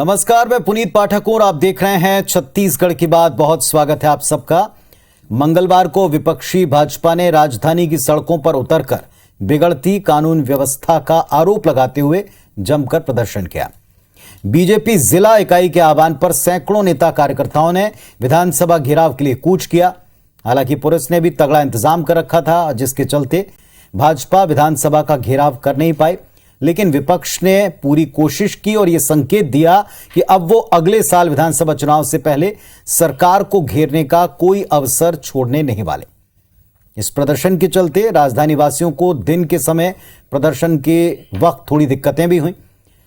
नमस्कार, मैं पुनीत पाठक हूं और आप देख रहे हैं छत्तीसगढ़ की बात। बहुत स्वागत है आप सबका। मंगलवार को विपक्षी भाजपा ने राजधानी की सड़कों पर उतरकर बिगड़ती कानून व्यवस्था का आरोप लगाते हुए जमकर प्रदर्शन किया। बीजेपी जिला इकाई के आह्वान पर सैकड़ों नेता कार्यकर्ताओं ने विधानसभा घेराव के लिए कूच किया। हालांकि पुलिस ने भी तगड़ा इंतजाम कर रखा था, जिसके चलते भाजपा विधानसभा का घेराव कर नहीं पाई। लेकिन विपक्ष ने पूरी कोशिश की और यह संकेत दिया कि अब वो अगले साल विधानसभा चुनाव से पहले सरकार को घेरने का कोई अवसर छोड़ने नहीं वाले। इस प्रदर्शन के चलते राजधानी वासियों को दिन के समय प्रदर्शन के वक्त थोड़ी दिक्कतें भी हुई।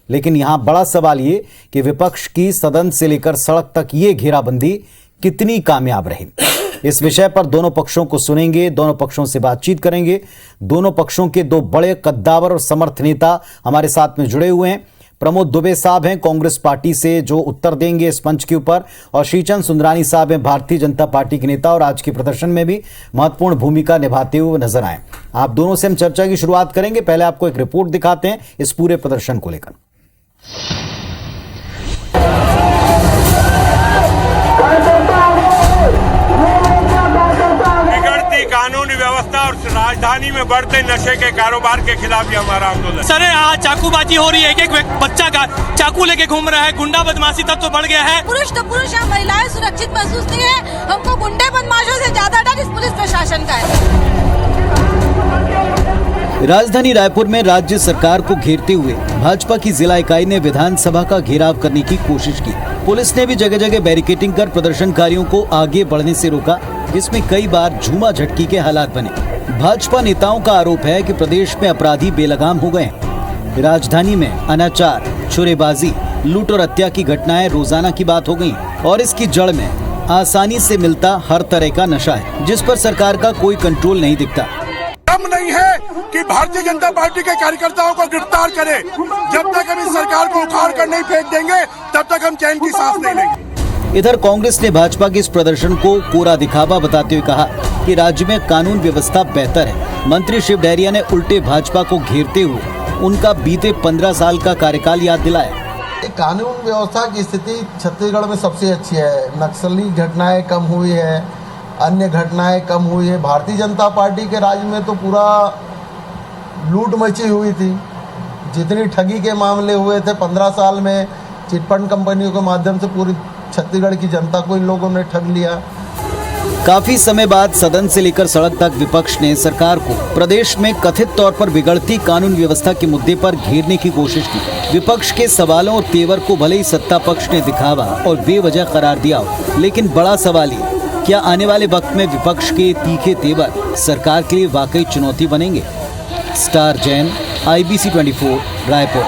लेकिन यहां बड़ा सवाल ये कि विपक्ष की सदन से लेकर सड़क तक ये घेराबंदी कितनी कामयाब रही। इस विषय पर दोनों पक्षों को सुनेंगे, दोनों पक्षों से बातचीत करेंगे। दोनों पक्षों के दो बड़े कद्दावर और समर्थ नेता हमारे साथ में जुड़े हुए हैं। प्रमोद दुबे साहब हैं कांग्रेस पार्टी से, जो उत्तर देंगे इस मंच के ऊपर, और श्रीचंद सुंदरानी साहब हैं भारतीय जनता पार्टी के नेता और आज के प्रदर्शन में भी महत्वपूर्ण भूमिका निभाते हुए नजर आए। आप दोनों से हम चर्चा की शुरुआत करेंगे। पहले आपको एक रिपोर्ट दिखाते हैं इस पूरे प्रदर्शन को लेकर। कानून व्यवस्था और राजधानी में बढ़ते नशे के कारोबार के खिलाफ भी हमारा आंदोलन। सर, आज चाकूबाजी हो रही है। एक बच्चा का चाकू लेके घूम रहा है। गुंडा बदमाशी तक तो बढ़ गया है। पुरुष तो पुरुष है, महिलाएं सुरक्षित महसूस नहीं है। हमको गुंडे बदमाशों से ज्यादा डर इस पुलिस प्रशासन का है। राजधानी रायपुर में राज्य सरकार को घेरते हुए भाजपा की जिला इकाई ने विधानसभा का घेराव करने की कोशिश की। पुलिस ने भी जगह जगह बैरिकेडिंग कर प्रदर्शनकारियों को आगे बढ़ने से रोका, जिसमें कई बार झूमा झटकी के हालात बने। भाजपा नेताओं का आरोप है कि प्रदेश में अपराधी बेलगाम हो गए हैं। राजधानी में अनाचार, छुरेबाजी, लूट और हत्या की घटनाएं रोजाना की बात हो गई और इसकी जड़ में आसानी से मिलता हर तरह का नशा है, जिस पर सरकार का कोई कंट्रोल नहीं दिखता। दम नहीं है कि भारतीय जनता पार्टी के कार्यकर्ताओं को गिरफ्तार करें। जब तक हम इस सरकार को उखाड़ कर नहीं फेंक देंगे, तब तक हम चैन की सांस नहीं लेंगे। इधर कांग्रेस ने भाजपा के इस प्रदर्शन को कोरा दिखावा बताते हुए कहा कि राज्य में कानून व्यवस्था बेहतर है। मंत्री शिव डहरिया ने उल्टे भाजपा को घेरते हुए उनका बीते 15 साल का कार्यकाल याद दिलाया। कानून व्यवस्था की स्थिति छत्तीसगढ़ में सबसे अच्छी है। नक्सली घटनाएं कम हुई है, अन्य घटनाएं कम हुई है। भारतीय जनता पार्टी के राज में तो पूरा लूट मची हुई थी। जितनी ठगी के मामले हुए थे 15 साल में, चिटफंड कंपनियों के माध्यम से पूरी छत्तीसगढ़ की जनता को इन लोगों ने ठग लिया। काफी समय बाद सदन से लेकर सड़क तक विपक्ष ने सरकार को प्रदेश में कथित तौर पर बिगड़ती कानून व्यवस्था के मुद्दे पर घेरने की कोशिश की। विपक्ष के सवालों और तेवर को भले ही सत्ता पक्ष ने दिखावा और बेवजह करार दिया हो, लेकिन बड़ा सवाल ये, क्या आने वाले वक्त में विपक्ष के तीखे तेवर सरकार के लिए वाकई चुनौती बनेंगे? Star Jain, IBC 24, Raipur.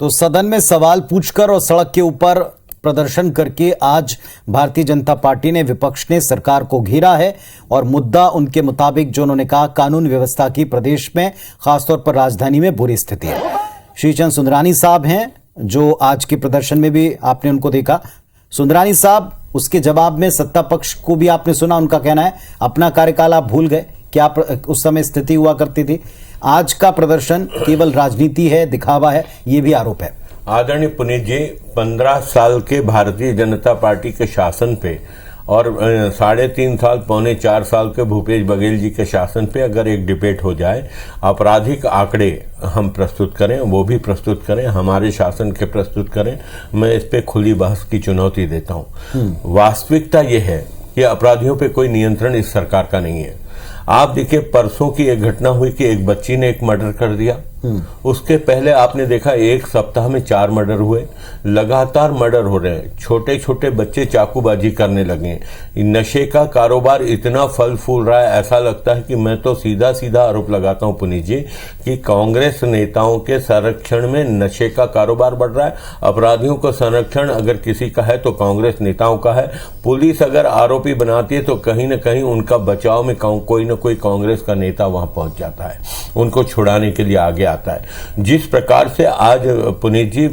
तो सदन में सवाल पूछकर और सड़क के ऊपर प्रदर्शन करके आज भारतीय जनता पार्टी ने, विपक्ष ने सरकार को घेरा है और मुद्दा उनके मुताबिक, जो उन्होंने कहा, कानून व्यवस्था की प्रदेश में खासतौर पर राजधानी में बुरी स्थिति है। श्रीचंद सुंदरानी साहब हैं, जो आज के प्रदर्शन में भी आपने उनको देखा। सुंदरानी साहब, उसके जवाब में सत्ता पक्ष को भी आपने सुना। उनका कहना है अपना कार्यकाल आप भूल गए, क्या उस समय स्थिति हुआ करती थी। आज का प्रदर्शन केवल राजनीति है, दिखावा है, ये भी आरोप है। आदरणीय पुनीत जी, 15 साल के भारतीय जनता पार्टी के शासन पे और 3.5 साल, 3.25 साल के भूपेश बघेल जी के शासन पे अगर एक डिबेट हो जाए, आपराधिक आंकड़े हम प्रस्तुत करें, वो भी प्रस्तुत करें, हमारे शासन के प्रस्तुत करें, मैं इस पे खुली बहस की चुनौती देता हूँ। वास्तविकता ये है कि अपराधियों पे कोई नियंत्रण इस सरकार का नहीं है। आप देखिए, परसों की एक घटना हुई कि एक बच्ची ने एक मर्डर कर दिया। उसके पहले आपने देखा एक सप्ताह में 4 मर्डर हुए। लगातार मर्डर हो रहे हैं। छोटे छोटे बच्चे चाकूबाजी करने लगे। नशे का कारोबार इतना फल फूल रहा है, ऐसा लगता है कि मैं तो सीधा सीधा आरोप लगाता हूं पुनीत जी कि कांग्रेस नेताओं के संरक्षण में नशे का कारोबार बढ़ रहा है। अपराधियों को संरक्षण अगर किसी का है तो कांग्रेस नेताओं का है। पुलिस अगर आरोपी बनाती है तो कहीं न कहीं उनका बचाव में कोई न कोई कांग्रेस का नेता वहां पहुंच जाता है, उनको छुड़ाने के लिए आगे आता है। जिस प्रकार से आज पुनीत जी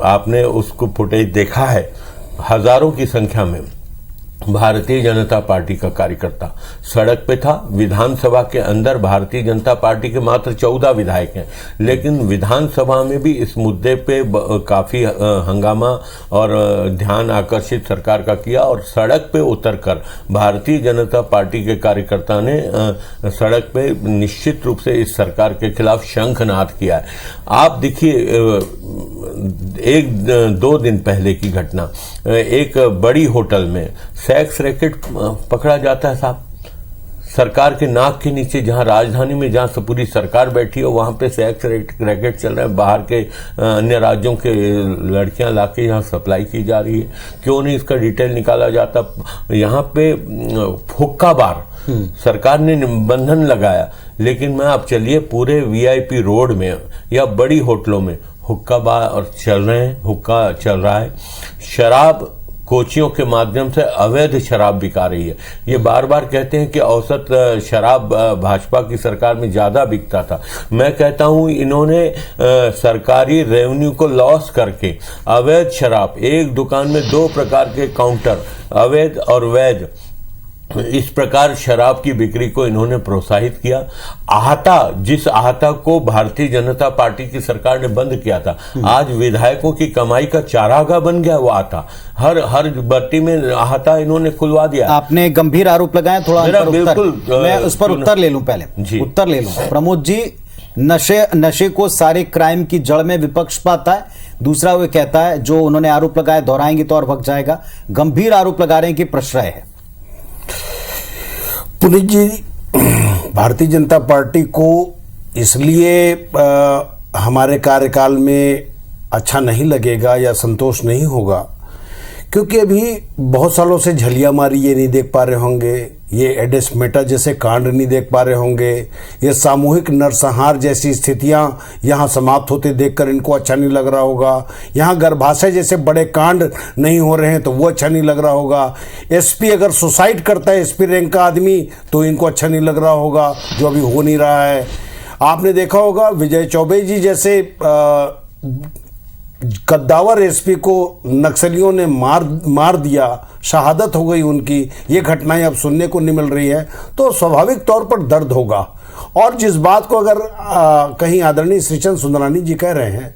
आपने उसको फुटेज देखा है, हजारों की संख्या में भारतीय जनता पार्टी का कार्यकर्ता सड़क पे था। विधानसभा के अंदर भारतीय जनता पार्टी के मात्र 14 विधायक हैं, लेकिन विधानसभा में भी इस मुद्दे पे काफी हंगामा और ध्यान आकर्षित सरकार का किया और सड़क पे उतरकर भारतीय जनता पार्टी के कार्यकर्ता ने सड़क पे निश्चित रूप से इस सरकार के खिलाफ शंखनाद किया है। आप देखिए, 1-2 दिन पहले की घटना, एक बड़ी होटल में सेक्स रैकेट पकड़ा जाता है साहब। सरकार के नाक के नीचे, जहां राजधानी में जहां पूरी सरकार बैठी हो, वहां पे सेक्स रैकेट चल रहा है। बाहर के अन्य राज्यों के लड़कियां लाके यहां सप्लाई की जा रही है। क्यों नहीं इसका डिटेल निकाला जाता? यहां पे हुक्का बार सरकार ने निबंधन लगाया, लेकिन मैं आप चलिए पूरे वीआईपी रोड में या बड़ी होटलों में हुक्का बार और चल रहे हैं, हुक्का चल रहा है। शराब कोचियों के माध्यम से अवैध शराब बिका रही है। ये बार बार कहते हैं कि औसत शराब भाजपा की सरकार में ज्यादा बिकता था। मैं कहता हूं इन्होंने सरकारी रेवेन्यू को लॉस करके अवैध शराब, एक दुकान में 2 प्रकार के काउंटर, अवैध और वैध, इस प्रकार शराब की बिक्री को इन्होंने प्रोत्साहित किया। आहता, जिस आहता को भारतीय जनता पार्टी की सरकार ने बंद किया था, आज विधायकों की कमाई का चारागाह बन गया वो आहता। हर बत्ती में आहता इन्होंने खुलवा दिया। आपने गंभीर आरोप लगाए, थोड़ा बिल्कुल मैं उस पर उत्तर ले लूं, पहले उत्तर ले लूं। प्रमोद जी, नशे को सारे क्राइम की जड़ में विपक्ष पाता है। दूसरा वो कहता है, जो उन्होंने आरोप लगाए दोहराएंगे तो और भग जाएगा। गंभीर आरोप लगा रहे हैं कि प्रश्रय है। पुनीत जी, भारतीय जनता पार्टी को इसलिए हमारे कार्यकाल में अच्छा नहीं लगेगा या संतोष नहीं होगा क्योंकि अभी बहुत सालों से झलिया मारी ये नहीं देख पा रहे होंगे, ये एडेस मेटा जैसे कांड नहीं देख पा रहे होंगे, ये सामूहिक नरसंहार जैसी स्थितियां यहाँ समाप्त होते देखकर इनको अच्छा नहीं लग रहा होगा, यहाँ गर्भाशय जैसे बड़े कांड नहीं हो रहे हैं तो वो अच्छा नहीं लग रहा होगा, एसपी अगर सुसाइड करता है एसपी रैंक का आदमी तो इनको अच्छा नहीं लग रहा होगा, जो अभी हो नहीं रहा है। आपने देखा होगा विजय चौबे जी जैसे कद्दावर एसपी को नक्सलियों ने मार दिया, शहादत हो गई उनकी, ये घटनाएं अब सुनने को नहीं मिल रही है, तो स्वाभाविक तौर पर दर्द होगा। और जिस बात को अगर कहीं आदरणीय श्रीचंद सुंदरानी जी कह रहे हैं,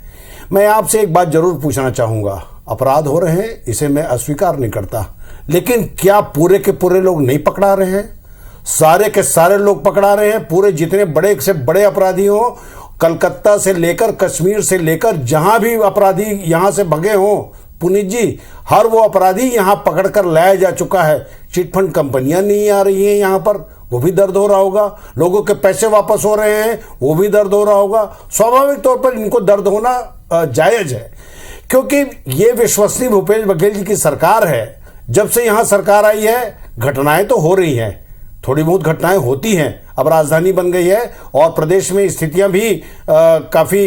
मैं आपसे एक बात जरूर पूछना चाहूँगा। अपराध हो रहे हैं, इसे मैं अस्वीकार नहीं करता, लेकिन क्या पूरे के पूरे लोग नहीं पकड़ा रहे हैं? सारे के सारे लोग पकड़ा रहे हैं, पूरे जितने बड़े से बड़े अपराधी हो, कलकत्ता से लेकर कश्मीर से लेकर जहां भी अपराधी यहां से भगे हों, पुनीत जी, हर वो अपराधी यहां पकड़कर लाया जा चुका है। चिटफंड कंपनियां नहीं आ रही हैं यहां पर, वो भी दर्द हो रहा होगा। लोगों के पैसे वापस हो रहे हैं, वो भी दर्द हो रहा होगा। स्वाभाविक तौर पर इनको दर्द होना जायज है, क्योंकि ये विश्वसनीय भूपेश बघेल जी की सरकार है। जब से यहां सरकार आई है घटनाएं तो हो रही हैं, थोड़ी बहुत घटनाएं होती हैं, अब राजधानी बन गई है और प्रदेश में स्थितियां भी काफी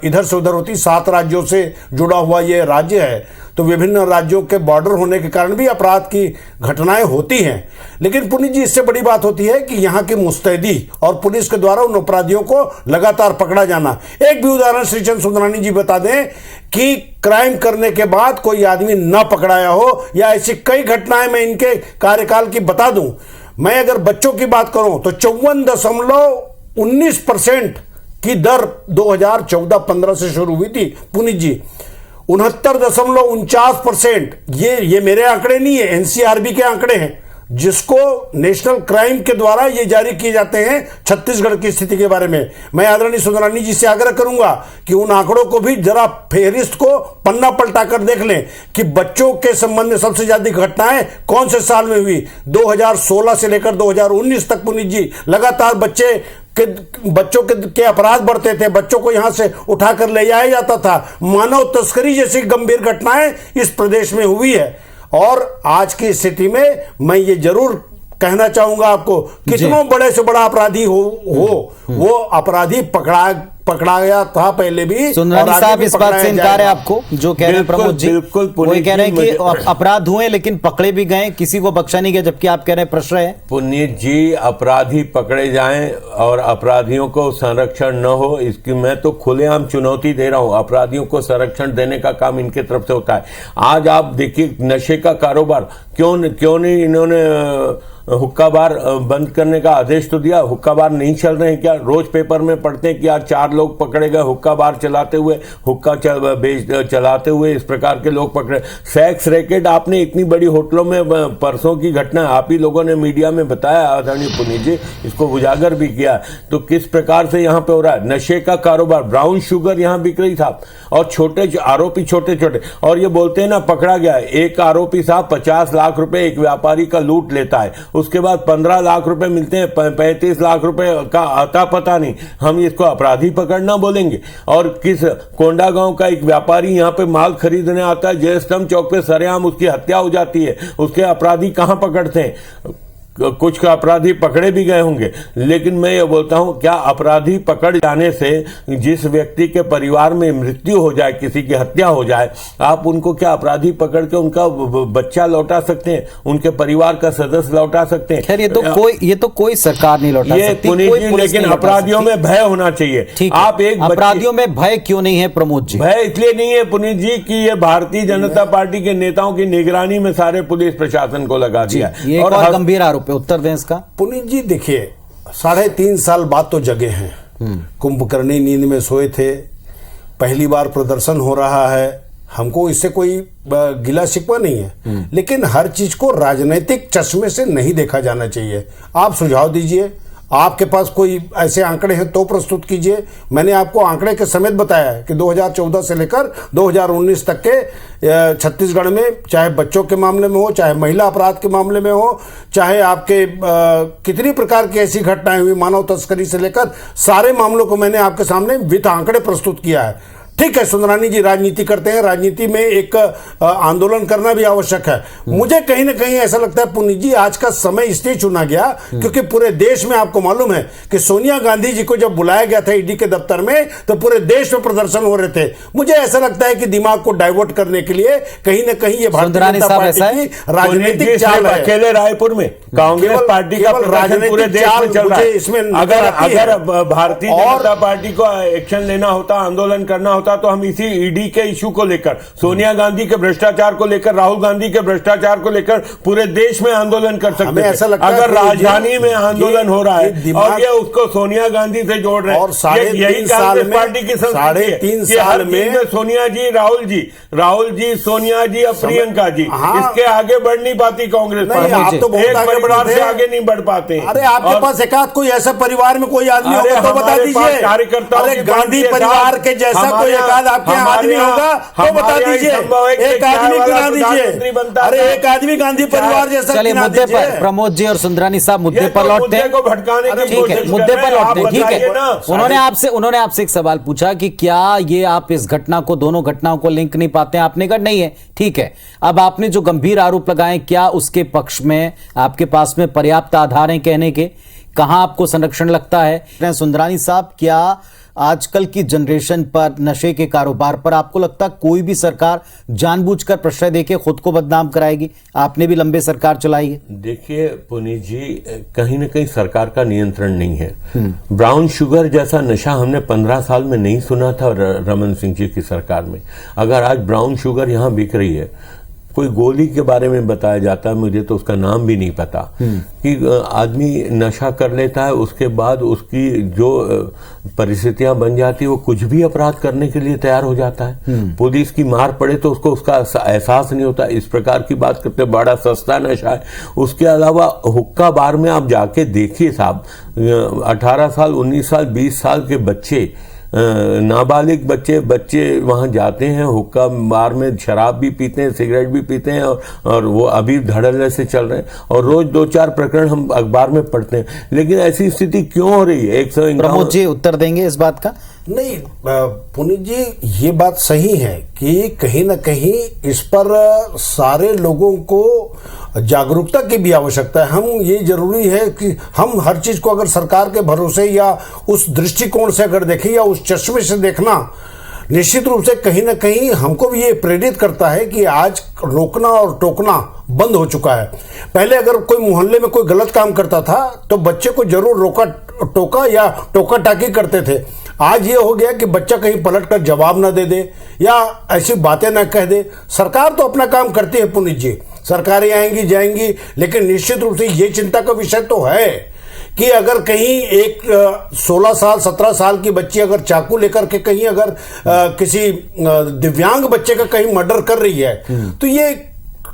इधर से उधर होती। 7 राज्यों से जुड़ा हुआ ये राज्य है, तो विभिन्न राज्यों के बॉर्डर होने के कारण भी अपराध की घटनाएं होती हैं। लेकिन पुनीत जी, इससे बड़ी बात होती है कि यहाँ की मुस्तैदी और पुलिस के द्वारा उन अपराधियों को लगातार पकड़ा जाना। एक भी उदाहरण श्रीचंद सुंदरानी जी बता दें कि क्राइम करने के बाद कोई आदमी न पकड़ाया हो, या ऐसी कई घटनाएं मैं इनके कार्यकाल की बता दूं। मैं अगर बच्चों की बात करूं तो 54.19% की दर 2014-15 से शुरू हुई थी पुनीत जी। 69.49%, ये मेरे आंकड़े नहीं है, एनसीआरबी के आंकड़े हैं, जिसको नेशनल क्राइम के द्वारा ये जारी किए जाते हैं छत्तीसगढ़ की स्थिति के बारे में। मैं आदरणीय सुंदरानी जी से आग्रह करूंगा कि उन आंकड़ों को भी जरा फेहरिस्त को पन्ना पलटाकर देख लें कि बच्चों के संबंध में सबसे ज्यादा घटनाएं कौन से साल में हुई। 2016 से लेकर 2019 तक पुनीत जी लगातार बच्चों के अपराध बढ़ते थे, बच्चों को यहां से उठाकर ले जाया जाता था, मानव तस्करी जैसी गंभीर घटनाएं इस प्रदेश में हुई है। और आज की स्थिति में मैं ये जरूर कहना चाहूंगा आपको, कितनों बड़े से बड़ा अपराधी हो वो अपराधी पकड़ा पकड़ा गया था पहले भी। सुंदरानी और आगे साहब भी इस बात पकड़ाया से इनकार है जाएगा। आपको जो कह रहे हैं बिल्कुल, प्रमोद जी? बिल्कुल, वो पुनीत कह रहे हैं जी, कि अपराध हुए लेकिन पकड़े भी गए, किसी को बख्शा नहीं गया, जबकि आप कह रहे हैं प्रश्रय है। पुनीत जी, अपराधी पकड़े जाएं और अपराधियों को संरक्षण न हो, इसकी मैं तो खुलेआम चुनौती दे रहा हूं। अपराधियों को संरक्षण देने का काम इनके तरफ से होता है। आज आप देखिए नशे का कारोबार क्यों नहीं इन्होंने हुक्का बार बंद करने का आदेश तो दिया। हुक्का बार नहीं चल रहे हैं क्या? रोज पेपर में पढ़ते हैं कि यार 4 लोग पकड़े गए हुक्का बार चलाते हुए, चलाते हुए, इस प्रकार के लोग पकड़े। सेक्स रैकेट आपने इतनी बड़ी होटलों में परसों की घटना आप ही लोगों ने मीडिया में बताया आदरणीय पुनीत जी, इसको उजागर भी किया। तो किस प्रकार से यहाँ पे हो रहा है नशे का कारोबार, ब्राउन शुगर यहाँ बिक रही साहब, और छोटे आरोपी छोटे छोटे, और ये बोलते हैं ना पकड़ा गया। एक आरोपी साहब 50 लाख रुपए एक व्यापारी का लूट लेता है, उसके बाद 15 लाख रुपए मिलते हैं, 35 लाख रुपए का आता पता नहीं, हम इसको अपराधी पकड़ना बोलेंगे? और किस कोंडागांव का एक व्यापारी यहाँ पे माल खरीदने आता है, जयस्तंभ चौक पे सरेआम उसकी हत्या हो जाती है, उसके अपराधी कहां पकड़ते हैं? कुछ का अपराधी पकड़े भी गए होंगे, लेकिन मैं ये बोलता हूं क्या अपराधी पकड़ जाने से जिस व्यक्ति के परिवार में मृत्यु हो जाए, किसी की हत्या हो जाए, आप उनको क्या अपराधी पकड़ के उनका बच्चा लौटा सकते हैं, उनके परिवार का सदस्य लौटा सकते हैं? खैर ये तो कोई सरकार नहीं लौटा सकती, पुनीत कोई जी, पुलिस लेकिन नहीं लौटा अपराधियों सकती। में भय होना चाहिए। ठीक आप है, एक अपराधियों में भय क्यों नहीं है प्रमोद जी? भय इसलिए नहीं है पुनीत जी कि ये भारतीय जनता पार्टी के नेताओं की निगरानी में सारे पुलिस प्रशासन को लगा दिया। ये एक और गंभीर आरोप है, उत्तर दें इसका। पुनीत जी देखिए, 3.5 साल बाद तो जगे हैं, कुंभकर्णी नींद में सोए थे, पहली बार प्रदर्शन हो रहा है, हमको इससे कोई गिला शिकवा नहीं है, लेकिन हर चीज को राजनीतिक चश्मे से नहीं देखा जाना चाहिए। आप सुझाव दीजिए, आपके पास कोई ऐसे आंकड़े हैं तो प्रस्तुत कीजिए। मैंने आपको आंकड़े के समेत बताया है कि 2014 से लेकर 2019 तक के छत्तीसगढ़ में, चाहे बच्चों के मामले में हो, चाहे महिला अपराध के मामले में हो, चाहे आपके कितनी प्रकार की ऐसी घटनाएं हुई, मानव तस्करी से लेकर सारे मामलों को मैंने आपके सामने विथ आंकड़े प्रस्तुत किया है। ठीक है, सुंदरानी जी राजनीति करते हैं, राजनीति में एक आंदोलन करना भी आवश्यक है। मुझे कहीं ना कहीं ऐसा लगता है पुनीत जी, आज का समय इसलिए चुना गया क्योंकि पूरे देश में आपको मालूम है कि सोनिया गांधी जी को जब बुलाया गया था ईडी के दफ्तर में, तो पूरे देश में प्रदर्शन हो रहे थे। मुझे ऐसा लगता है कि दिमाग को डाइवर्ट करने के लिए कहीं ना कहीं ये भारतीय जनता पार्टी की राजनीतिक चाल है। अकेले रायपुर में कांग्रेस पार्टी का प्रदर्शन पूरे देश में चल रहा है। इसमें अगर भारतीय जनता पार्टी को एक्शन लेना होता, आंदोलन करना होता, तो हम इसी ईडी के इशू को लेकर, सोनिया गांधी के भ्रष्टाचार को लेकर, राहुल गांधी के भ्रष्टाचार को लेकर पूरे देश में आंदोलन कर सकते थे। अगर राजधानी में आंदोलन हो रहा है और ये उसको सोनिया गांधी से जोड़ रहे हैं, और यही कांग्रेस पार्टी की संस्कृति है। 3.5 साल में सोनिया जी, राहुल जी, सोनिया जी और प्रियंका जी, इसके आगे बढ़ नहीं पाती कांग्रेस पार्टी। आप तो बहुत आगे परिवार से आगे नहीं बढ़ पाते। अरे आपके पास एकाध कोई ऐसा परिवार में कोई आदमी होगा तो बता दीजिए। अरे गांधी परिवार के जैसा कोई एकाध आपके आदमी होगा तो बता दीजिए, एक आदमी गिना दीजिए। अरे एक आदमी गांधी परिवार जैसा चलिए गिना मुद्दे दीजिए। पर प्रमोद जी और सुंदरानी साहब मुद्दे पर लौटते हैं। को भटकाने की ठीक है, कोशिश मुद्दे कर रहे पर हैं। लौटते हैं। आप ठीक बताइए है, ना। उन्होंने आपसे एक सवाल पूछा कि क्या ये आप इस घटना को, दोनों घटनाओं को लिंक नहीं पाते हैं? आपने कहा नहीं है। ठीक है, अब आपने जो गंभीर आरोप लगाए, क्या उसके पक्ष में आपके पास में पर्याप्त आधार हैं कहने के? कहां आपको संरक्षण लगता है? सुंदरानी साहब, क्या आजकल की जनरेशन पर, नशे के कारोबार पर आपको लगता है कोई भी सरकार जानबूझकर प्रश्रय देके खुद को बदनाम कराएगी? आपने भी लंबे सरकार चलाई है। देखिए पुनीत जी, कहीं ना कहीं सरकार का नियंत्रण नहीं है। ब्राउन शुगर जैसा नशा हमने 15 साल में नहीं सुना था रमन सिंह जी की सरकार में। अगर आज ब्राउन शुगर यहां बिक रही है, कोई गोली के बारे में बताया जाता है, मुझे तो उसका नाम भी नहीं पता, कि आदमी नशा कर लेता है, उसके बाद उसकी जो परिस्थितियां बन जाती है, वो कुछ भी अपराध करने के लिए तैयार हो जाता है। पुलिस की मार पड़े तो उसको उसका एहसास नहीं होता। इस प्रकार की बात करते, बड़ा सस्ता नशा है। उसके अलावा हुक्का बार में आप जाके देखिए साहब, 18 साल, 19 साल, 20 साल के बच्चे, नाबालिग बच्चे वहां जाते हैं, हुक्का बार में शराब भी पीते हैं, सिगरेट भी पीते हैं, और वो अभी धड़ल्ले से चल रहे हैं, और रोज 2-4 प्रकरण हम अखबार में पढ़ते हैं। लेकिन ऐसी स्थिति क्यों हो रही है? 151 प्रमोद जी उत्तर देंगे इस बात का? नहीं पुनीत जी, ये बात सही है कि कहीं ना कहीं इस पर सारे लोगों को जागरूकता की भी आवश्यकता है। हम ये जरूरी है कि हम हर चीज को अगर सरकार के भरोसे या उस दृष्टिकोण से अगर देखें या उस चश्मे से देखना निश्चित रूप से कहीं ना कहीं हमको भी ये प्रेरित करता है कि आज रोकना और टोकना बंद हो चुका है। पहले अगर कोई मोहल्ले में कोई गलत काम करता था तो बच्चे को जरूर रोका टोका या टोका टाकी करते थे। आज ये हो गया कि बच्चा कहीं पलट कर जवाब ना दे दे या ऐसी बातें ना कह दे। सरकार तो अपना काम करती है पुनीत जी, सरकारें आएंगी जाएंगी, लेकिन निश्चित रूप से ये चिंता का विषय तो है कि अगर कहीं एक 16 साल 17 साल की बच्ची अगर चाकू लेकर के कहीं अगर किसी दिव्यांग बच्चे का कहीं मर्डर कर रही है तो ये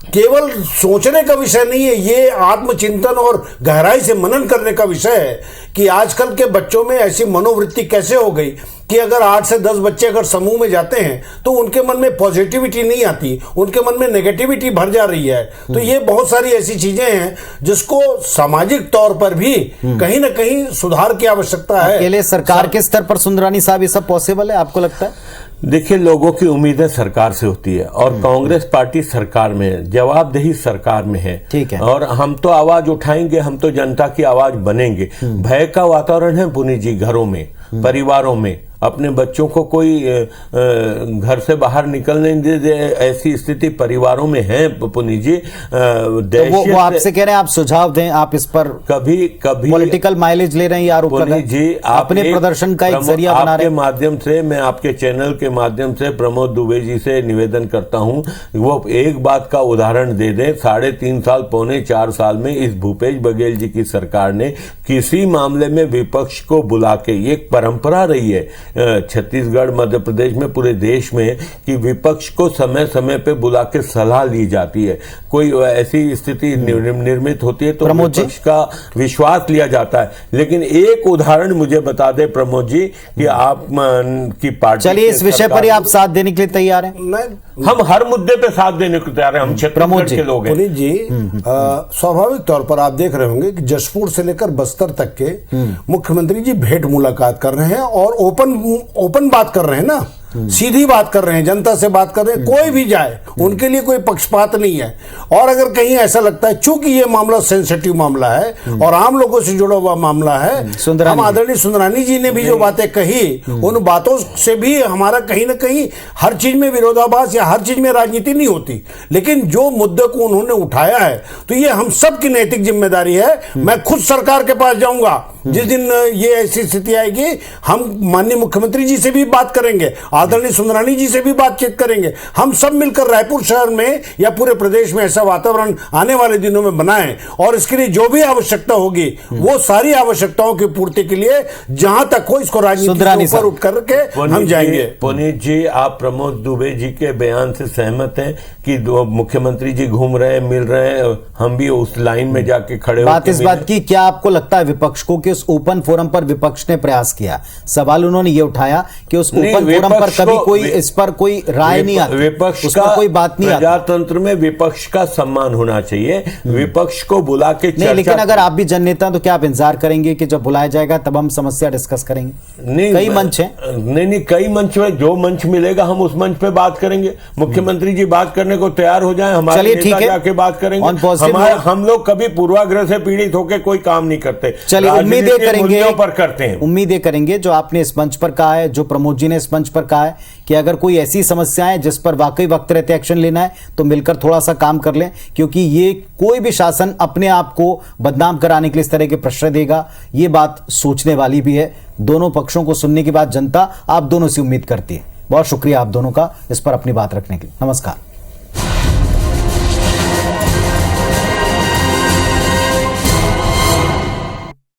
केवल सोचने का विषय नहीं है, ये आत्मचिंतन और गहराई से मनन करने का विषय है कि आजकल के बच्चों में ऐसी मनोवृत्ति कैसे हो गई कि अगर 8 से 10 बच्चे अगर समूह में जाते हैं तो उनके मन में पॉजिटिविटी नहीं आती, उनके मन में नेगेटिविटी भर जा रही है। तो ये बहुत सारी ऐसी चीजें हैं जिसको सामाजिक तौर पर भी कहीं ना कहीं सुधार की आवश्यकता है। अकेले सरकार के स्तर पर सुंदरानी साहब ये सब पॉसिबल है, आपको लगता है? देखिए, लोगों की उम्मीदें सरकार से होती है और कांग्रेस पार्टी सरकार में है, जवाबदेही सरकार में है। ठीक है। और हम तो आवाज उठाएंगे, हम तो जनता की आवाज बनेंगे। भय का वातावरण है पुनीत जी, घरों में, परिवारों में। अपने बच्चों को कोई घर से बाहर निकलने नहीं दे, ऐसी स्थिति परिवारों में है पुनीत जी। तो वो आपसे कह रहे हैं आप सुझाव दें, आप इस पर कभी पॉलिटिकल माइलेज ले रहे हैं, आरोप कर रहे हैं जी, अपने प्रदर्शन का एक जरिया बना रहे हैं। माध्यम से मैं आपके चैनल के माध्यम से प्रमोद दुबे जी से निवेदन करता हूं, वो एक बात का उदाहरण दे दें। 3.5 साल 4 साल में इस भूपेश बघेल जी की सरकार ने किसी मामले में विपक्ष को बुला के, ये एक परंपरा रही है छत्तीसगढ़ मध्य प्रदेश में पूरे देश में कि विपक्ष को समय समय पे बुला के सलाह ली जाती है। कोई ऐसी स्थिति निर्मित होती है तो विपक्ष का विश्वास लिया जाता है। लेकिन एक उदाहरण मुझे बता दे प्रमोद जी कि आप की पार्टी, चलिए इस विषय पर ही आप साथ देने के लिए तैयार हैं? हम हर मुद्दे पे साथ देने को तैयार हैं, हम छत्तीसगढ़ के लोग हैं। पुनीत जी, स्वाभाविक तौर पर आप देख रहे होंगे कि जशपुर से लेकर बस्तर तक के मुख्यमंत्री जी भेंट मुलाकात कर रहे हैं और ओपन बात कर रहे हैं ना, सीधी बात कर रहे हैं, जनता से बात कर रहे हैं। कोई भी जाए उनके लिए कोई पक्षपात नहीं है। और अगर कहीं ऐसा लगता है, चूंकि ये मामला सेंसिटिव मामला है और आम लोगों से जुड़ा हुआ मामला है, हम आदरणीय सुंदरानी जी ने भी जो बातें कही, उन बातों से भी हमारा कहीं ना कहीं हर चीज में विरोधाभास या हर चीज में राजनीति नहीं होती, लेकिन जो मुद्दे को उन्होंने उठाया है तो ये हम सब की नैतिक जिम्मेदारी है। मैं खुद सरकार के पास जाऊंगा जिस दिन ये ऐसी स्थिति आएगी, हम माननीय मुख्यमंत्री जी से भी बात करेंगे, आदरणीय सुंदरानी जी से भी बातचीत करेंगे। हम सब मिलकर रायपुर शहर में या पूरे प्रदेश में ऐसा वातावरण आने वाले दिनों में बनाएं और इसके लिए जो भी आवश्यकता होगी वो सारी आवश्यकताओं की पूर्ति के लिए जहां तक हो इसको राजनीति से ऊपर उठ करके हम जाएंगे। पुनीत जी, आप प्रमोद दुबे जी के बयान से सहमत हैं कि मुख्यमंत्री जी घूम रहे हैं, मिल रहे हैं, हम भी उस लाइन में जाके खड़े बात इस बात की, क्या आपको लगता है विपक्ष को कि उस ओपन फोरम पर विपक्ष ने प्रयास किया? सवाल उन्होंने ये उठाया कि उस ओपन फोरम पर कभी कोई इस पर कोई राय नहीं आती, विपक्ष का कोई बात नहीं आती। प्रजातंत्र में विपक्ष का सम्मान होना चाहिए, विपक्ष को बुला के नहीं, लेकिन अगर आप भी जननेता तो क्या आप इंतजार करेंगे कि जब बुलाया जाएगा तब हम समस्या डिस्कस करेंगे? नहीं, कई मंच हैं। नहीं, कई मंच में, जो मंच मिलेगा हम उस मंच पे बात करेंगे। मुख्यमंत्री जी बात करने को तैयार हो जाए, हमारे नेता जाके बात करेंगे। हम लोग कभी पूर्वाग्रह से पीड़ित होकर कोई काम नहीं करते। चलिए उम्मीदें करेंगे, पर करते हैं, उम्मीदें करेंगे जो आपने इस मंच पर कहा है, जो प्रमोद जी ने इस मंच पर कहा है कि अगर कोई ऐसी समस्याएं जिस पर वाकई वक्त रहते एक्शन लेना है तो मिलकर थोड़ा सा काम कर लें, क्योंकि ये कोई भी शासन अपने आप को बदनाम कराने के लिए इस तरह के प्रश्न देगा, ये बात सोचने वाली भी है। दोनों पक्षों को सुनने के बाद जनता आप दोनों से उम्मीद करती है। बहुत शुक्रिया आप दोनों का इस पर अपनी बात रखने के लिए। नमस्कार।